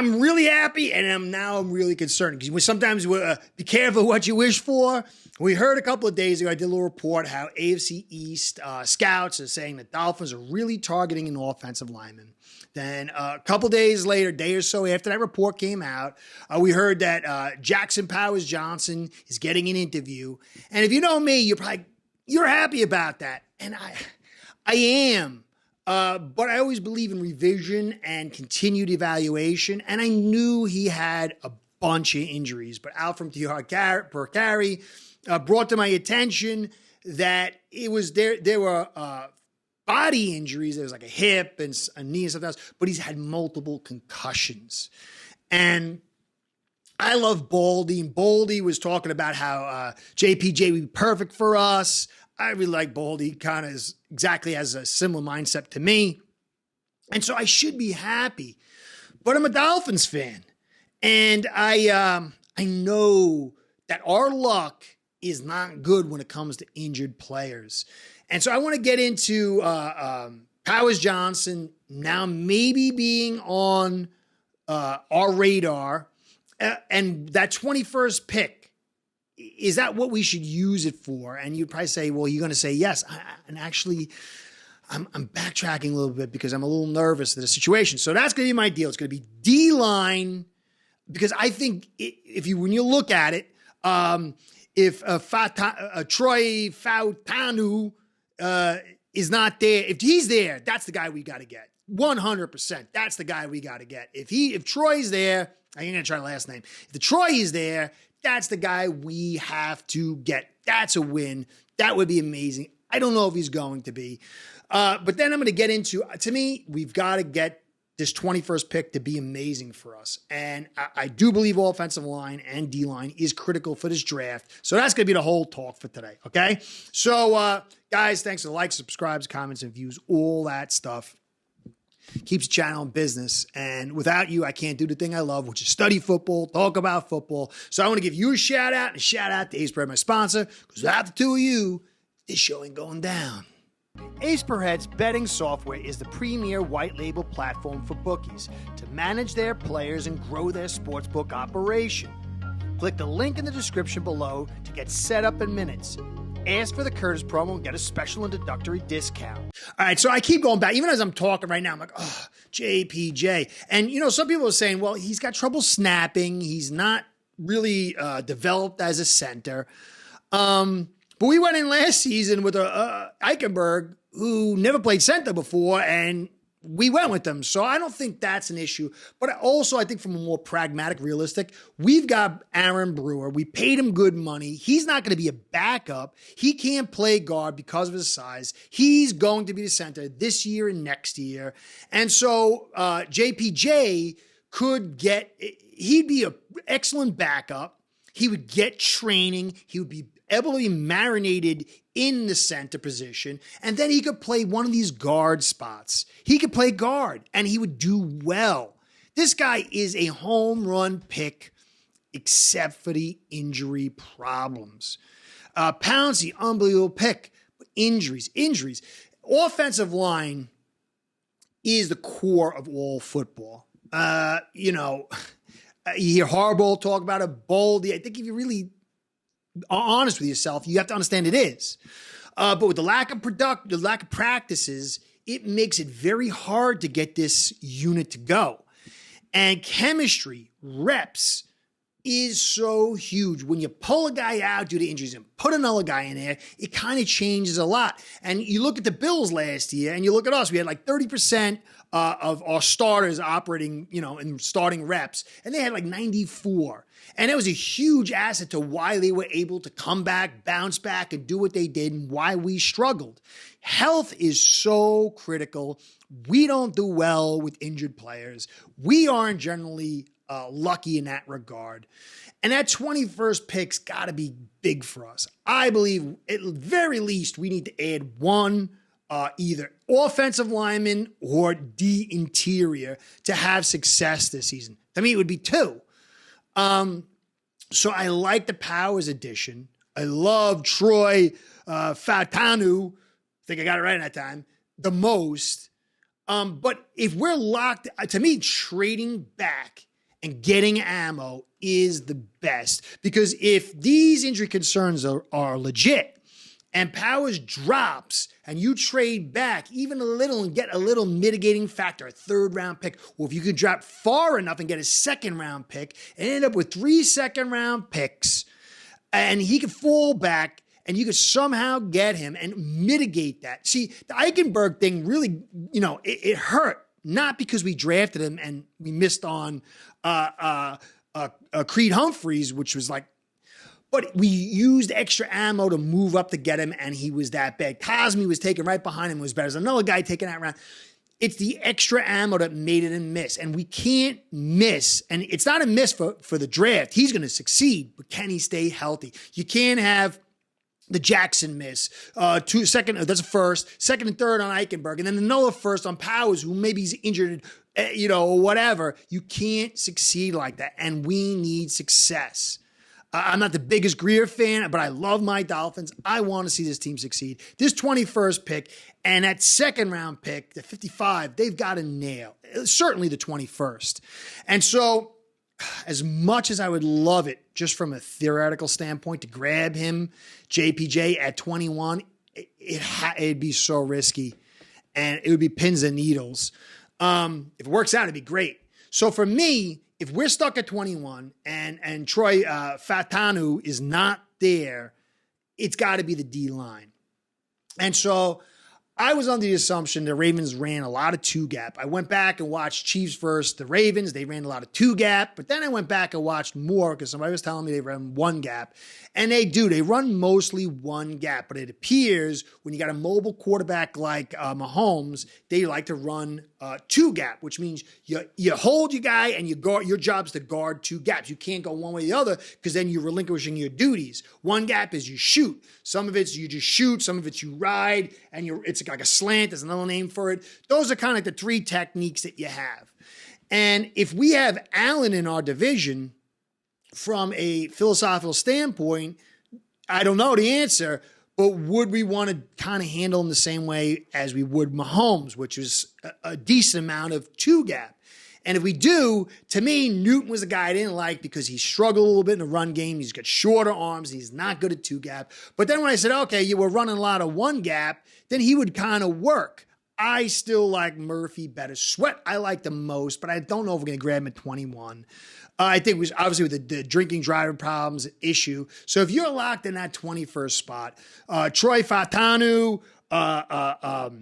I'm really happy, and I'm really concerned because sometimes be careful what you wish for. We heard a couple of days ago, I did a little report how AFC East scouts are saying the Dolphins are really targeting an offensive lineman. Then a couple days later, day or so after that report came out, we heard that Jackson Powers Johnson is getting an interview. And if you know me, you're happy about that, and I am. But I always believe in revision and continued evaluation, and I knew he had a bunch of injuries. But out from TR per carry brought to my attention that it was there were body injuries. There was like a hip and a knee and stuff else, but he's had multiple concussions. And I love Baldy. And Baldy was talking about how JPJ would be perfect for us. I really like Baldy. He kind of exactly has a similar mindset to me. And so I should be happy. But I'm a Dolphins fan. And I know that our luck is not good when it comes to injured players. And so I want to get into Powers Johnson now maybe being on our radar. And that 21st pick, is that what we should use it for? And you'd probably say, well, you're going to say yes. And actually, I'm backtracking a little bit because I'm a little nervous of the situation. So that's going to be my deal. It's going to be D-line, because I think when you look at it, if Troy Fautanu is not there, if he's there, that's the guy we got to get. 100%. That's the guy we got to get. If Troy's there, I ain't going to try the last name. If the Troy is there, that's the guy we have to get. That's a win. That would be amazing. I don't know if he's going to be. But then I'm going to get into, to me, we've got to get this 21st pick to be amazing for us. And I do believe offensive line and D-line is critical for this draft. So that's going to be the whole talk for today, okay? So, guys, thanks for the likes, subscribes, comments, and views, all that stuff. Keeps the channel in business. And without you, I can't do the thing I love, which is study football, talk about football. So I want to give you a shout out and a shout out to AcePerhead, my sponsor, because without the two of you, this show ain't going down. AcePerhead's betting software is the premier white label platform for bookies to manage their players and grow their sportsbook operation. Click the link in the description below to get set up in minutes. Ask for the Curtis promo and get a special introductory discount. All right, so I keep going back. Even as I'm talking right now, I'm like, oh, JPJ. And, some people are saying, well, he's got trouble snapping. He's not really developed as a center. But we went in last season with Eichenberg, who never played center before, and we went with them. So I don't think that's an issue. But also, I think from a more pragmatic, realistic, we've got Aaron Brewer. We paid him good money. He's not going to be a backup. He can't play guard because of his size. He's going to be the center this year and next year. And so JPJ he'd be an excellent backup. He would get training. He would be able to be marinated in the center position, and then he could play one of these guard spots. He could play guard, and he would do well. This guy is a home run pick, except for the injury problems. Pouncey, unbelievable pick, but injuries. Offensive line is the core of all football. You hear Harbaugh talk about it, Baldy. I think if you really honest with yourself, you have to understand it is. But with the lack of practices, it makes it very hard to get this unit to go. And chemistry, reps, is so huge. When you pull a guy out due to injuries and put another guy in there, it kind of changes a lot. And you look at the Bills last year, and you look at us, we had like 30% of our starters operating, in starting reps, and they had like 94. And it was a huge asset to why they were able to come back, bounce back, and do what they did, and why we struggled. Health is so critical. We don't do well with injured players. We aren't generally lucky in that regard. And that 21st pick's got to be big for us. I believe at the very least we need to add one either offensive lineman or D interior to have success this season. To me, it would be two. So I like the Powers addition. I love Troy Fautanu. I think I got it right that time. The most. But if we're locked, to me, trading back and getting ammo is the best. Because if these injury concerns are legit and Powers drops and you trade back even a little and get a little mitigating factor, a third-round pick, or if you can drop far enough and get a second-round pick and end up with 3 second-round picks, and he could fall back and you could somehow get him and mitigate that. See, the Eichenberg thing really, it hurt. Not because we drafted him and we missed on Creed Humphreys, which was like, but we used extra ammo to move up to get him, and he was that bad. Cosme was taken right behind him, was better. There's another guy taking that round. It's the extra ammo that made it a miss, and we can't miss. And it's not a miss for the draft. He's going to succeed, but can he stay healthy? You can't have the Jackson miss, that's a first, second and third on Eichenberg, and then another first on Powers, who maybe he's injured, or whatever. You can't succeed like that, and we need success. I'm not the biggest Greer fan, but I love my Dolphins. I want to see this team succeed. This 21st pick and that second round pick, the 55, they've got to nail. Certainly the 21st. And so, as much as I would love it, just from a theoretical standpoint, to grab him, JPJ, at 21, it'd be so risky. And it would be pins and needles. If it works out, it'd be great. So for me, if we're stuck at 21 and Troy Fautanu is not there, it's got to be the D-line. And so I was under the assumption the Ravens ran a lot of two-gap. I went back and watched Chiefs versus the Ravens. They ran a lot of two-gap, but then I went back and watched more because somebody was telling me they ran one-gap. And they do. They run mostly one-gap, but it appears when you got a mobile quarterback like Mahomes, they like to run two-gap, which means you hold your guy and you guard. Your job's to guard two gaps. You can't go one way or the other because then you're relinquishing your duties. One gap is you shoot. Some of it's you just shoot. Some of it's you ride, and it's like a slant. There's another name for it. Those are kind of like the three techniques that you have. And if we have Allen in our division, from a philosophical standpoint, I don't know the answer, but would we want to kind of handle him the same way as we would Mahomes, which is a decent amount of two-gap? And if we do, to me, Newton was a guy I didn't like because he struggled a little bit in the run game. He's got shorter arms. He's not good at two-gap. But then when I said, okay, you were running a lot of one-gap, then he would kind of work. I still like Murphy better. Sweat I like the most, but I don't know if we're going to grab him at 21. I think it was obviously with the drinking driving problems issue. So if you're locked in that 21st spot, Troy Fautanu,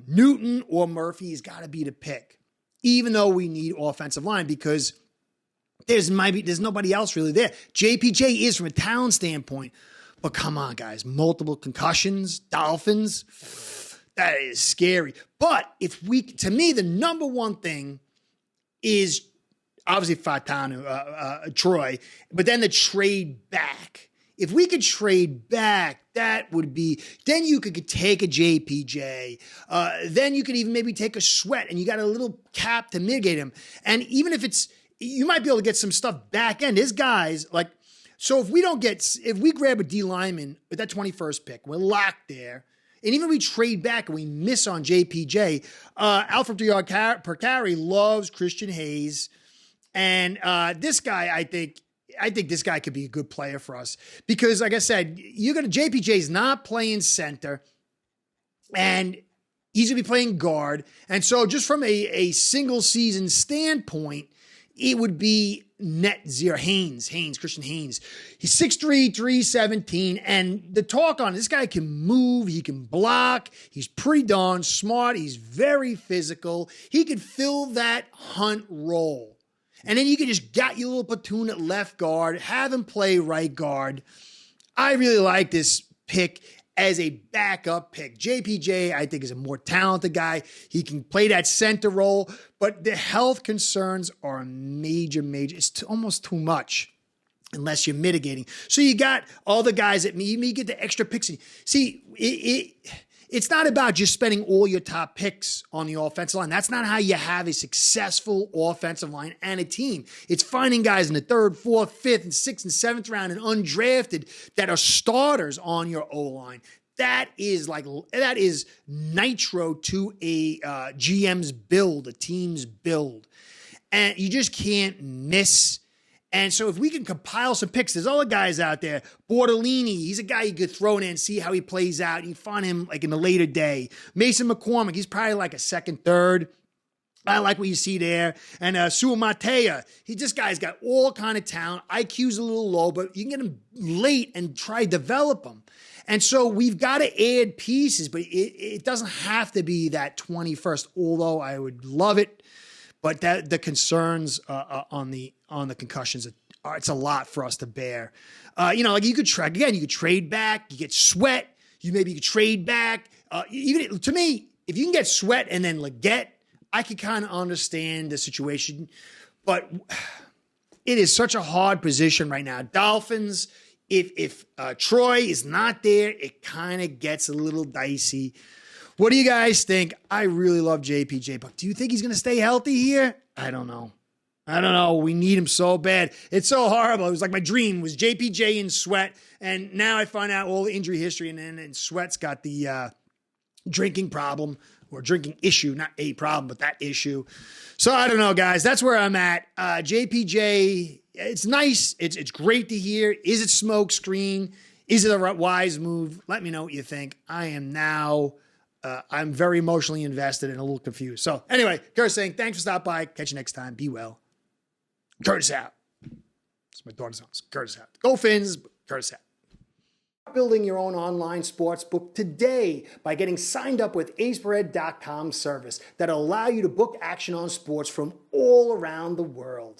Newton, or Murphy has got to be the pick, even though we need offensive line because there's nobody else really there. JPJ is from a talent standpoint, but come on, guys, multiple concussions, Dolphins, that is scary. But to me, the number one thing is obviously Fautanu, Troy, but then the trade back. If we could trade back, that would be, then you could take a JPJ. Then you could even maybe take a Sweat and you got a little cap to mitigate him. And even if you might be able to get some stuff back end. There's guys so if we grab a D lineman with that 21st pick, we're locked there. And even if we trade back and we miss on JPJ, Alfred Yard per carry loves Christian Hayes. And this guy, I think this guy could be a good player for us because, like I said, JPJ's not playing center, and he's gonna be playing guard. And so, just from a single season standpoint, it would be net zero. Christian Haynes. He's 6'3", 317, and the talk on this guy can move, he can block, he's pretty darn smart, he's very physical, he could fill that Hunt role. And then you can just got your little platoon at left guard, have him play right guard. I really like this pick as a backup pick. JPJ, I think, is a more talented guy. He can play that center role, but the health concerns are major. It's almost too much unless you're mitigating. So you got all the guys that you get the extra picks. See, it's not about just spending all your top picks on the offensive line. That's not how you have a successful offensive line and a team. It's finding guys in the 3rd, 4th, 5th, and 6th and 7th round and undrafted that are starters on your O-line. That is nitro to a GM's build, a team's build. And you just can't miss. And so if we can compile some picks, there's other guys out there. Bortolini, he's a guy you could throw in and see how he plays out. You find him like in the later day. Mason McCormick, he's probably like a second, third. I like what you see there. And Suamatea, this guy's got all kind of talent. IQ's a little low, but you can get him late and try to develop him. And so we've got to add pieces, but it doesn't have to be that 21st, although I would love it. But the concerns on the concussions, it's a lot for us to bear. Like you could trade back, you get Sweat, you could trade back. Even to me, if you can get Sweat and then Leggett, I could kind of understand the situation, but it is such a hard position right now. Dolphins, if Troy is not there, it kind of gets a little dicey. What do you guys think? I really love JPJ, but do you think he's going to stay healthy here? I don't know. We need him so bad. It's so horrible. It was like my dream was JPJ and Sweat, and now I find out all the injury history, and Sweat's got the drinking problem. Or drinking issue, not a problem, but that issue. So I don't know, guys. That's where I'm at. JPJ, it's nice. It's great to hear. Is it smoke screen? Is it a wise move? Let me know what you think. I am now, I'm very emotionally invested and a little confused. So anyway, Curtis saying, thanks for stopping by. Catch you next time. Be well. Curtis out. It's my daughter's house. Curtis out. Go Fins, Curtis out. Building your own online sports book today by getting signed up with aceperhead.com service that'll allow you to book action on sports from all around the world.